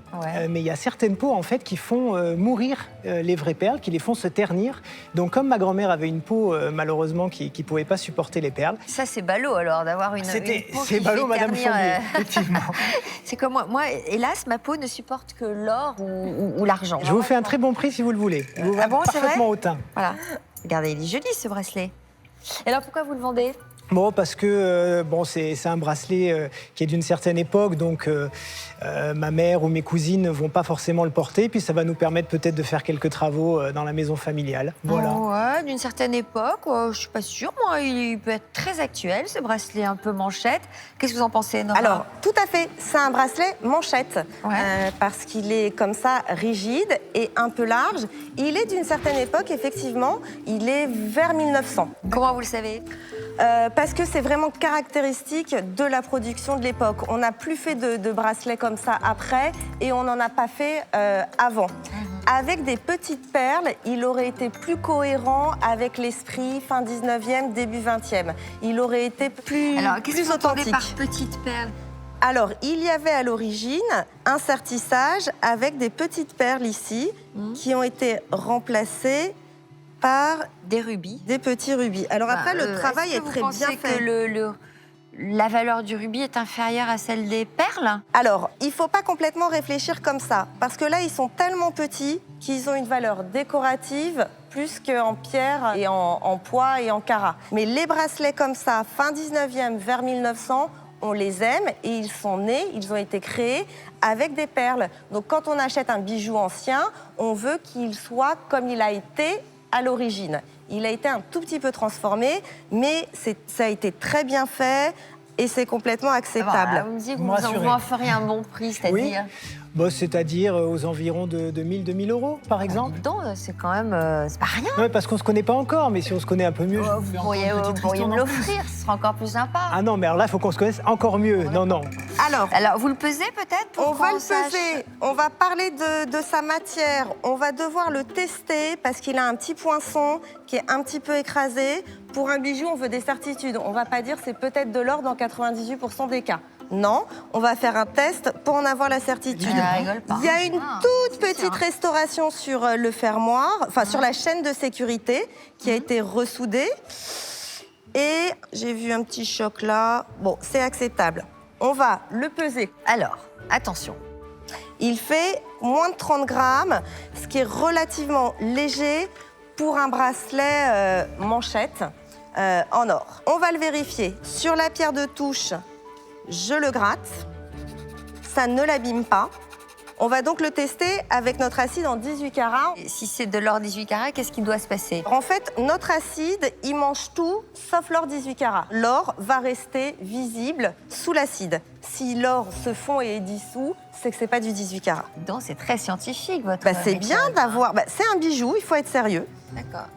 mais il y a certaines peaux en fait qui font mourir les vraies perles, qui les font se ternir. Donc, comme ma grand-mère avait une peau malheureusement qui ne pouvait pas supporter les perles. Ça, c'est ballot alors d'avoir une peau C'est qui ballot, fait Madame ternir, Chambier, effectivement. C'est comme moi. Moi, hélas, ma peau ne supporte que l'or ou l'argent. Je vous fais un très bon prix si vous le voulez. Il vous va c'est vrai? parfaitement au teint. Voilà. Regardez, il est joli ce bracelet. Et alors, pourquoi vous le vendez? Bon, parce que c'est un bracelet qui est d'une certaine époque, donc ma mère ou mes cousines ne vont pas forcément le porter, puis ça va nous permettre peut-être de faire quelques travaux dans la maison familiale. Voilà. Ouais, d'une certaine époque, je suis pas sûre, moi, il peut être très actuel, ce bracelet un peu manchette. Qu'est-ce que vous en pensez, Nora? Alors, tout à fait, c'est un bracelet manchette, parce qu'il est comme ça rigide et un peu large. Il est d'une certaine époque, effectivement, il est vers 1900. Comment vous le savez? Parce que c'est vraiment caractéristique de la production de l'époque. On n'a plus fait de bracelets comme ça après et on n'en a pas fait avant. Avec des petites perles, il aurait été plus cohérent avec l'esprit fin 19e, début 20e. Il aurait été plus authentique. Alors, qu'est-ce que vous entendez par petites perles? Alors, il y avait à l'origine un sertissage avec des petites perles ici qui ont été remplacées par des rubis. Des petits rubis. Alors après, le travail est très bien fait. Que la valeur du rubis est inférieure à celle des perles? Alors, il ne faut pas complètement réfléchir comme ça, parce que là, ils sont tellement petits qu'ils ont une valeur décorative plus qu'en pierre et en poids et en carat. Mais les bracelets comme ça, fin 19e, vers 1900, on les aime et ils sont nés, ils ont été créés avec des perles. Donc quand on achète un bijou ancien, on veut qu'il soit comme il a été à l'origine. Il a été un tout petit peu transformé, mais ça a été très bien fait et c'est complètement acceptable. Bah, vous me dites que vous en feriez un bon prix, c'est-à-dire? C'est-à-dire aux environs de 2 000 euros, par exemple. C'est quand même... c'est pas rien. Oui, parce qu'on ne se connaît pas encore, mais si on se connaît un peu mieux... Vous pourriez me l'offrir, ce sera encore plus sympa. Ah non, mais alors là, il faut qu'on se connaisse encore mieux. Non. Alors, vous le pesez peut-être? On va le peser, on va parler de sa matière, on va devoir le tester parce qu'il a un petit poinçon qui est un petit peu écrasé. Pour un bijou, on veut des certitudes. On ne va pas dire c'est peut-être de l'or dans 98% des cas. Non, on va faire un test pour en avoir la certitude. Il y a une toute petite restauration sur le fermoir, enfin sur la chaîne de sécurité qui a été ressoudée. Et j'ai vu un petit choc là. Bon, c'est acceptable. On va le peser. Alors, attention. Il fait moins de 30 grammes, ce qui est relativement léger pour un bracelet manchette en or. On va le vérifier. Sur la pierre de touche, je le gratte. Ça ne l'abîme pas. On va donc le tester avec notre acide en 18 carats. Et si c'est de l'or 18 carats, qu'est-ce qui doit se passer? En fait, notre acide, il mange tout sauf l'or 18 carats. L'or va rester visible sous l'acide. Si l'or se fond et est dissous, c'est que c'est pas du 18 carats. Donc c'est très scientifique votre... C'est bien d'avoir... c'est un bijou, il faut être sérieux. D'accord.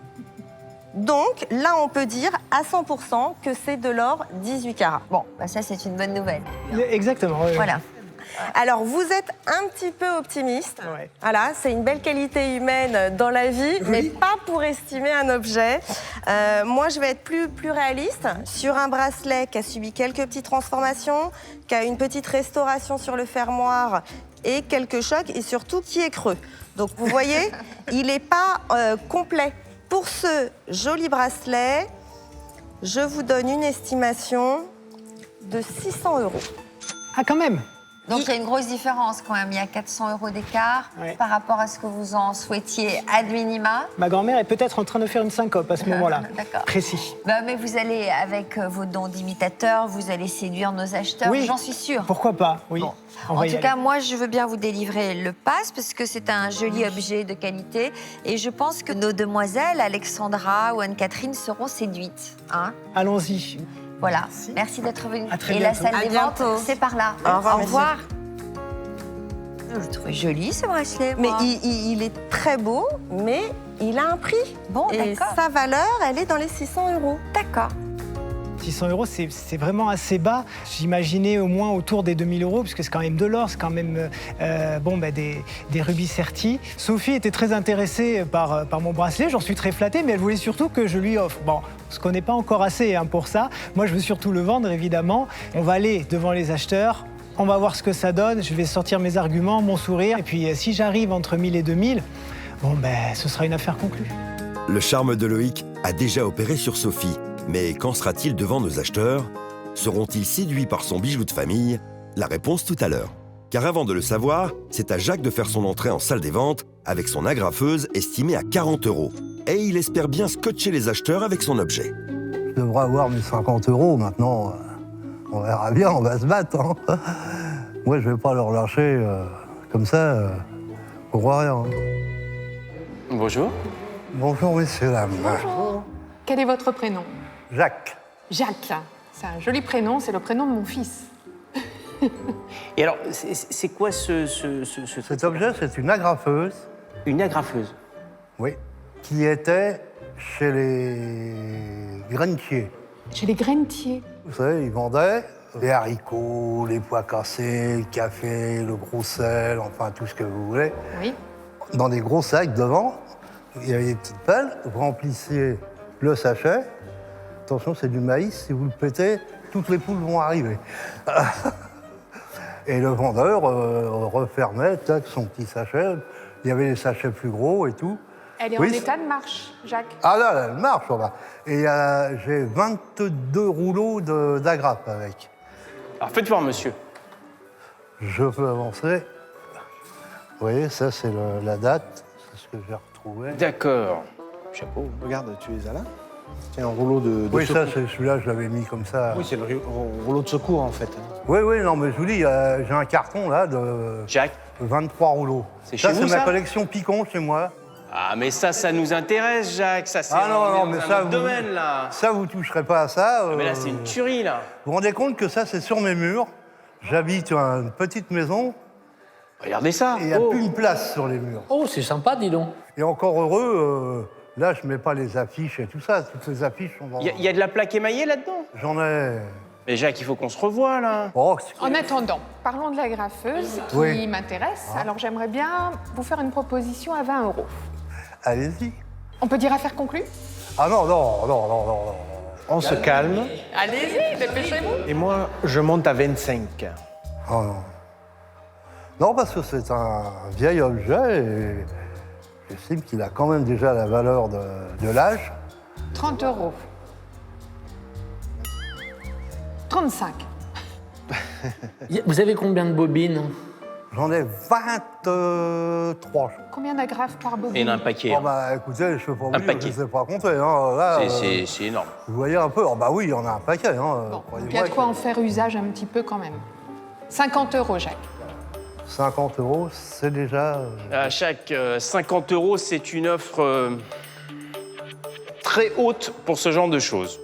Donc là, on peut dire à 100% que c'est de l'or 18 carats. Bon, ça c'est une bonne nouvelle. Exactement. Oui. Voilà. Alors, vous êtes un petit peu optimiste. Voilà, c'est une belle qualité humaine dans la vie, mais pas pour estimer un objet. Moi, je vais être plus réaliste. Sur un bracelet qui a subi quelques petites transformations, qui a une petite restauration sur le fermoir et quelques chocs, et surtout qui est creux. Donc, vous voyez, il n'est pas complet. Pour ce joli bracelet, je vous donne une estimation de 600 €. Ah, quand même. Donc il y a une grosse différence quand même. Il y a 400 € d'écart par rapport à ce que vous en souhaitiez ad minima. Ma grand-mère est peut-être en train de faire une syncope à ce moment-là. D'accord. Précis. Mais vous allez, avec vos dons d'imitateur, vous allez séduire nos acheteurs, oui. J'en suis sûre. Pourquoi pas, oui. Bon. En tout cas, moi, je veux bien vous délivrer le pass parce que c'est un joli objet de qualité. Et je pense que nos demoiselles, Alexandra ou Anne-Catherine, seront séduites. Hein? Allons-y. Voilà. Merci d'être venu. Et la salle des ventes, c'est par là. Au revoir. Au revoir. Je le trouve joli, ce bracelet. Mais il est très beau, mais il a un prix. Bon, et d'accord. sa valeur, elle est dans les 600 €. D'accord. 600 €, c'est vraiment assez bas. J'imaginais au moins autour des 2000 €, puisque c'est quand même de l'or, c'est quand même des rubis sertis. Sophie était très intéressée par mon bracelet, j'en suis très flatté, mais elle voulait surtout que je lui offre. Bon, on ne se connaît pas encore assez pour ça. Moi, je veux surtout le vendre, évidemment. On va aller devant les acheteurs. On va voir ce que ça donne, je vais sortir mes arguments, mon sourire. Et puis si j'arrive entre 1000 et 2000, ce sera une affaire conclue. Le charme de Loïc a déjà opéré sur Sophie. Mais qu'en sera-t-il devant nos acheteurs? Seront-ils séduits par son bijou de famille? La réponse tout à l'heure. Car avant de le savoir, c'est à Jacques de faire son entrée en salle des ventes avec son agrafeuse estimée à 40 €. Et il espère bien scotcher les acheteurs avec son objet. Je devrais avoir mes 50 € maintenant. On verra bien, on va se battre. Hein. Moi, je vais pas leur lâcher comme ça pour rien. Bonjour. Bonjour, messieurs, dames. Bonjour. Quel est votre prénom? Jacques. Jacques. C'est un joli prénom, c'est le prénom de mon fils. Et alors, c'est quoi Cet objet, c'est une agrafeuse. Une agrafeuse? Oui. Qui était chez les grainetiers. Chez les grainetiers? Vous savez, ils vendaient les haricots, les pois cassés, le café, le gros sel, enfin tout ce que vous voulez. Oui. Dans des gros sacs devant, il y avait des petites pelles, vous remplissiez le sachet. Attention, c'est du maïs, si vous le pétez, toutes les poules vont arriver. Et le vendeur refermait, tac, son petit sachet. Il y avait les sachets plus gros et tout. Elle est en état de marche, Jacques. Ah là, elle marche, on va. Et j'ai 22 rouleaux d'agrafe avec. Alors faites voir, monsieur. Je peux avancer. Vous voyez, ça, c'est la date. C'est ce que j'ai retrouvé. D'accord. Chapeau. Regarde, tu les as là. C'est un rouleau de oui, secours. ça, c'est celui-là, je l'avais mis comme ça. Oui, c'est le rouleau de secours, en fait. Oui, non, mais je vous dis, j'ai un carton, là, de Jacques. 23 rouleaux. C'est chez vous, c'est ça ma collection Picon, chez moi. Ah, mais ça nous intéresse, Jacques. Ça, c'est non, mais ça, un domaine, là. Ça, vous toucherez pas à ça. Mais là, c'est une tuerie, là. Vous vous rendez compte que ça, c'est sur mes murs. J'habite une petite maison. Regardez ça. Et il n'y a plus une place sur les murs. Oh, c'est sympa, dis donc. Et encore heureux, là, je mets pas les affiches et tout ça. Toutes les affiches sont dans... Il y a de la plaque émaillée là-dedans? J'en ai... Mais Jacques, il faut qu'on se revoie, là. Oh, En attendant, parlons de la graffeuse qui Oui. m'intéresse. Alors j'aimerais bien vous faire une proposition à 20 €. Allez-y. On peut dire affaire conclue? Ah non. On se calme. Allez-y, dépêchez-vous. Et moi, je monte à 25. Oh non. Non, parce que c'est un vieil objet et j'estime qu'il a quand même déjà la valeur de l'âge. 30 €. 35. Vous avez combien de bobines? J'en ai 23. Combien d'agrafes par bobine? Et il y en a un paquet. Oh bah écoutez, je ne sais pas vous dire, paquet. je ne sais pas compter. Hein. Là, C'est énorme. vous voyez un peu, oh bah oui, il y en a un paquet. Hein. Bon, Croyez-moi il y a de quoi que en faire usage un petit peu quand même. 50 €, Jacques. 50 €, c'est déjà... À chaque 50 €, c'est une offre très haute pour ce genre de choses.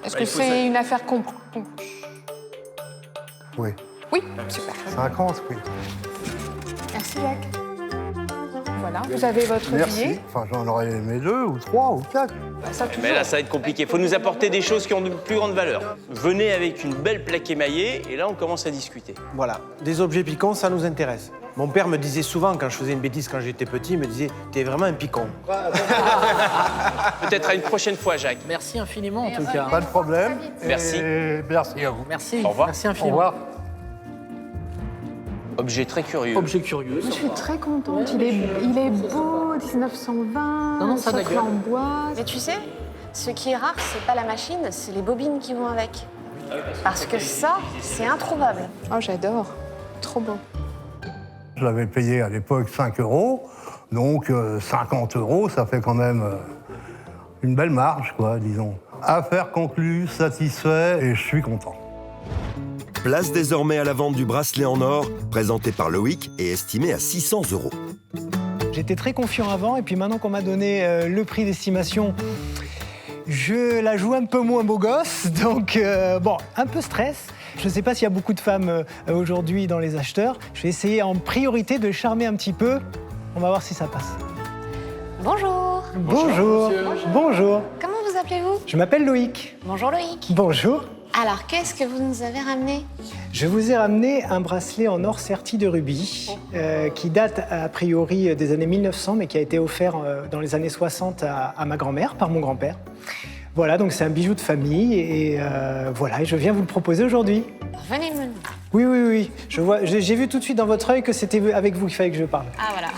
Est-ce Bah, que il faut c'est une affaire conclue? Oui. Oui, super. 50, oui. Merci, Jacques. Voilà, vous avez votre Merci. billet. Enfin, j'en aurais aimé 2 ou 3 ou 4. Bah, ça, toujours. Mais là, ça va être compliqué. Il faut nous apporter des choses qui ont de plus grande valeur. Venez avec une belle plaque émaillée et là, on commence à discuter. Voilà, des objets piquants, ça nous intéresse. Mon père me disait souvent, quand je faisais une bêtise quand j'étais petit, il me disait « T'es vraiment un picon ». Peut-être à une prochaine fois, Jacques. Merci infiniment, en tout cas. Pas de problème. Merci. Et merci à vous. Merci. Au revoir. Merci Au infiniment. revoir. Objet très curieux. Objet curieux. Je suis très contente. Il est beau, 1920, Non, ça a de la socle gueule. en bois. Mais tu sais, ce qui est rare, c'est pas la machine, c'est les bobines qui vont avec. Parce que ça, c'est introuvable. Oh, j'adore. Trop beau. Je l'avais payé à l'époque 5 €. Donc 50 €, ça fait quand même une belle marge, quoi, disons. Affaire conclue, satisfait et je suis content. Place désormais à la vente du bracelet en or, présenté par Loïc et estimé à 600 €. J'étais très confiant avant, et puis maintenant qu'on m'a donné le prix d'estimation, je la joue un peu moins beau gosse, donc bon, un peu stress. Je ne sais pas s'il y a beaucoup de femmes aujourd'hui dans les acheteurs. Je vais essayer en priorité de charmer un petit peu. On va voir si ça passe. Bonjour. Bonjour. Bonjour. Comment vous appelez-vous? Je m'appelle Loïc. Bonjour Loïc. Bonjour. Alors, qu'est-ce que vous nous avez ramené? Je vous ai ramené un bracelet en or serti de rubis qui date a priori des années 1900 mais qui a été offert dans les années 60 à ma grand-mère par mon grand-père. Voilà, donc c'est un bijou de famille et voilà, et je viens vous le proposer aujourd'hui. Venez me... Oui. J'ai vu tout de suite dans votre œil que c'était avec vous qu'il fallait que je parle. Ah voilà.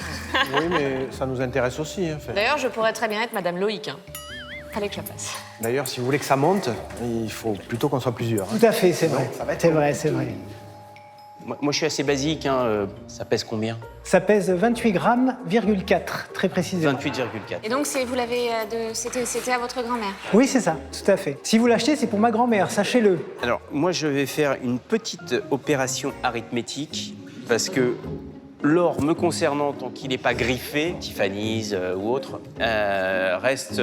Oui, mais ça nous intéresse aussi. Hein, fait. D'ailleurs, je pourrais très bien être Madame Loïc. Hein. Fallait que je la passe. D'ailleurs, si vous voulez que ça monte, il faut plutôt qu'on soit plusieurs. Hein. Tout à fait, c'est vrai. C'est vrai. Moi, je suis assez basique. Hein. Ça pèse combien? Ça pèse 28 grammes, 4, très précisément. 28,4. Et donc, vous l'avez c'était à votre grand-mère? Oui, c'est ça, tout à fait. Si vous l'achetez, c'est pour ma grand-mère, sachez-le. Alors, moi, je vais faire une petite opération arithmétique parce que l'or me concernant, tant qu'il n'est pas griffé, Tiffany's ou autre, reste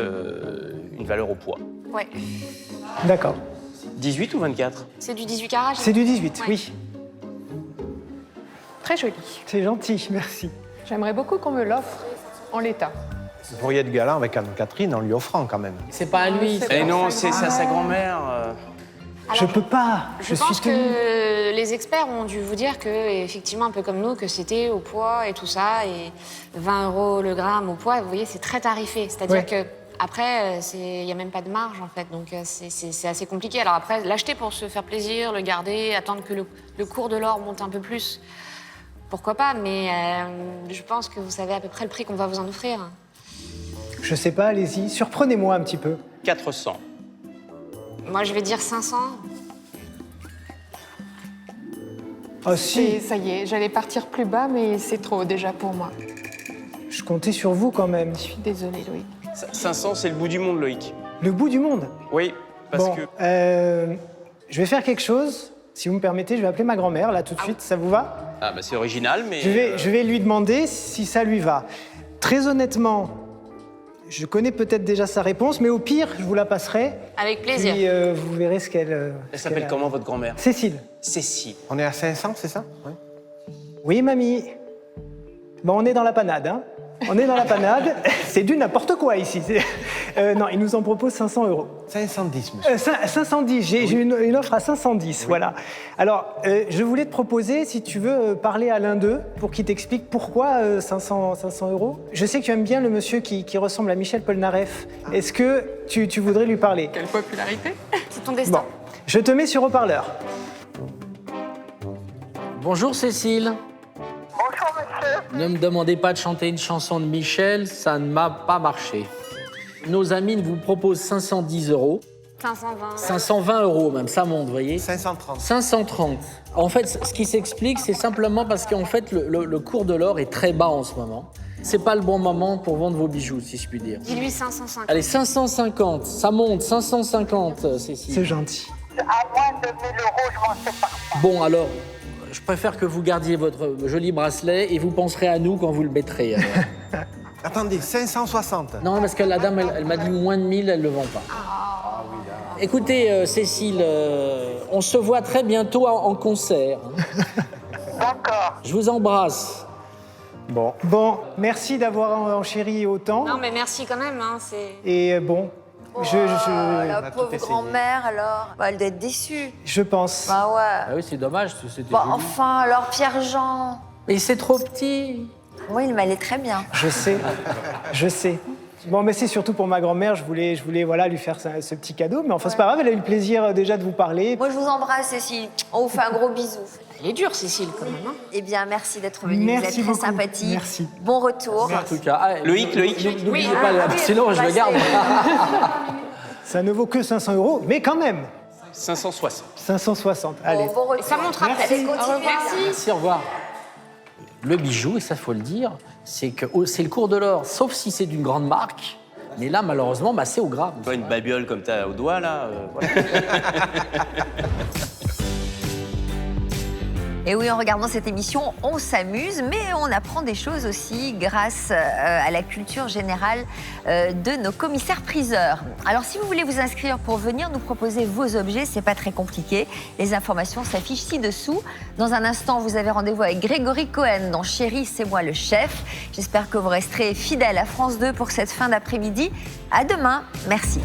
une valeur au poids. Ouais. D'accord. 18 ou 24? C'est du 18 carats? C'est du 18, ouais. Oui. Très joli. C'est gentil, merci. J'aimerais beaucoup qu'on me l'offre en l'état. Vous pourriez être galant avec Anne-Catherine en lui offrant quand même. C'est pas à lui. Eh non, c'est ça, sa grand-mère. Je peux pas. Je pense que les experts ont dû vous dire que, effectivement, un peu comme nous, que c'était au poids et tout ça, et 20 € le gramme au poids, vous voyez, c'est très tarifé. C'est-à-dire que après, il n'y a même pas de marge, en fait, donc c'est assez compliqué. Alors après, l'acheter pour se faire plaisir, le garder, attendre que le cours de l'or monte un peu plus, pourquoi pas, mais je pense que vous savez à peu près le prix qu'on va vous en offrir. Je sais pas, allez-y, surprenez-moi un petit peu. 400. Moi, je vais dire 500. Oh si. Ça y est, j'allais partir plus bas, mais c'est trop déjà pour moi. Je comptais sur vous quand même. Je suis désolée, Louis. 500, c'est le bout du monde, Loïc. Le bout du monde? Oui, parce bon, que... je vais faire quelque chose. Si vous me permettez, je vais appeler ma grand-mère, là, tout de suite. Ça vous va? Ah, bah c'est original, mais... Je vais lui demander si ça lui va. Très honnêtement, je connais peut-être déjà sa réponse, mais au pire, je vous la passerai. Avec plaisir. Puis vous verrez ce qu'elle... Elle s'appelle comment, votre grand-mère? Cécile. Cécile. On est à 500, c'est ça? Oui. Oui, mamie. Bon, on est dans la panade, hein. On est dans la panade. C'est du n'importe quoi ici. Non, il nous en propose 500 €. 510, monsieur. 510, j'ai une offre à 510, voilà. Alors, je voulais te proposer, si tu veux, parler à l'un d'eux pour qu'il t'explique pourquoi 500 €. Je sais que tu aimes bien le monsieur qui ressemble à Michel Polnareff. Est-ce que tu voudrais lui parler? Quelle popularité. C'est ton destin. Bon, je te mets sur haut-parleur. Bonjour Cécile. Bonjour monsieur. Ne me demandez pas de chanter une chanson de Michel, ça ne m'a pas marché. Nos amis vous proposent 510 €. 520. 520 € même, ça monte, vous voyez. 530. 530. En fait, ce qui s'explique, c'est simplement parce qu'en fait, le cours de l'or est très bas en ce moment. C'est pas le bon moment pour vendre vos bijoux, si je puis dire. Dis-lui 550. Allez, 550, ça monte, 550, Cécile. C'est gentil. À moins de 1000 €, je m'en sépare pas. Bon, alors, je préfère que vous gardiez votre joli bracelet et vous penserez à nous quand vous le mettrez. Alors. Attendez, 560. Non, parce que la dame, elle m'a dit moins de 1000, elle ne le vend pas. Écoutez, Cécile, on se voit très bientôt en concert. D'accord. Je vous embrasse. Bon, merci d'avoir enchéri autant. Non, mais merci quand même. Hein, Et bon, La pauvre grand-mère, alors, bah, elle doit être déçue. Je pense. Bah ouais. Ah oui, c'est dommage, c'était Bon, joli. enfin, alors Pierre-Jean. Mais c'est trop petit. Oui, il m'allait très bien. Je sais, je sais. Bon, mais c'est surtout pour ma grand-mère, je voulais voilà, lui faire ce petit cadeau. Mais enfin, c'est pas grave, elle a eu le plaisir déjà de vous parler. Moi, je vous embrasse, Cécile. On vous fait un gros bisou. Elle est dure, Cécile, quand même. Hein. Eh bien, merci d'être venue. Merci vous êtes beaucoup. très sympathique. Merci. Bon retour. En tout cas, Loïc. N'oubliez pas, sinon je le garde. Ça ne vaut que 500 €, mais quand même. 560. 560, allez. Bon retour. Ça montrera Merci. peut-être. Merci. Merci, au revoir. Le bijou, et ça, faut le dire, c'est que c'est le cours de l'or, sauf si c'est d'une grande marque. Mais là, malheureusement, bah, c'est au gramme. Toi, une babiole comme t'as au doigt, là. Voilà. Et oui, en regardant cette émission, on s'amuse, mais on apprend des choses aussi grâce à la culture générale de nos commissaires-priseurs. Alors, si vous voulez vous inscrire pour venir nous proposer vos objets, c'est pas très compliqué. Les informations s'affichent ci-dessous. Dans un instant, vous avez rendez-vous avec Grégory Cohen dans Chérie, c'est moi le chef. J'espère que vous resterez fidèles à France 2 pour cette fin d'après-midi. À demain. Merci.